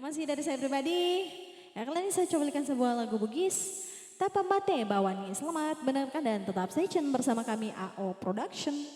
Masih dari saya pribadi. Ya, kali ini saya cobakan sebuah lagu Bugis. Tapa Mate Bawani. Selamat mendengarkan dan tetap stay tune bersama kami AO Production.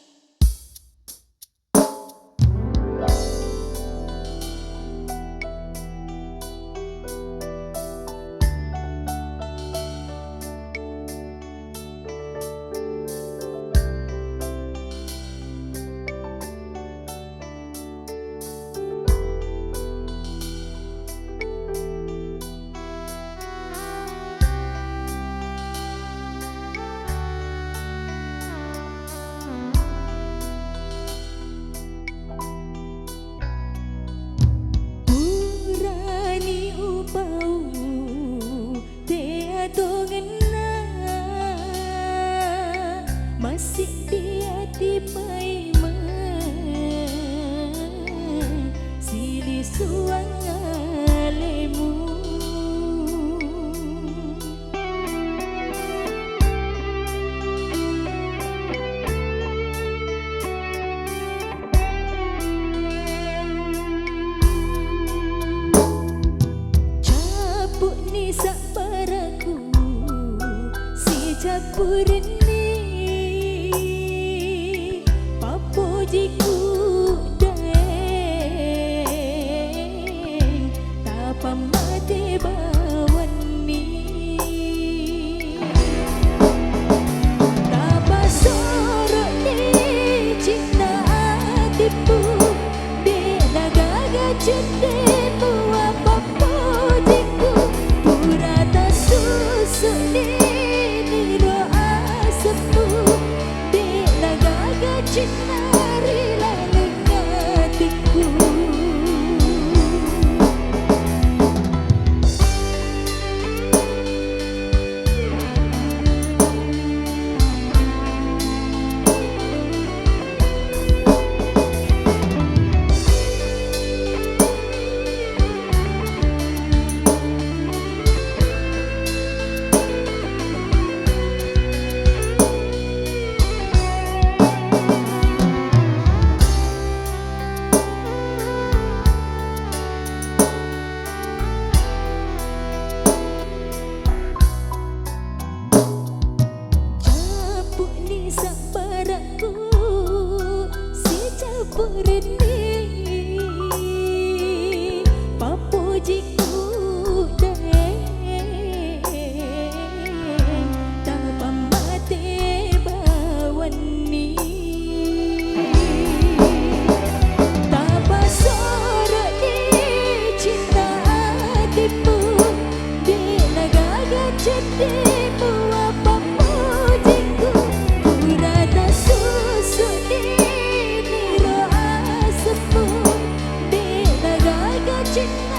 Masih dia tipai sili suang alemu capuk ni sabaraku si capurin jiku daeng tapa mate bawani tapa sorok ni cinta hatiku beda gaga cendemu apa jiku purata susu ni doa sepu beda gaga cinta Cinta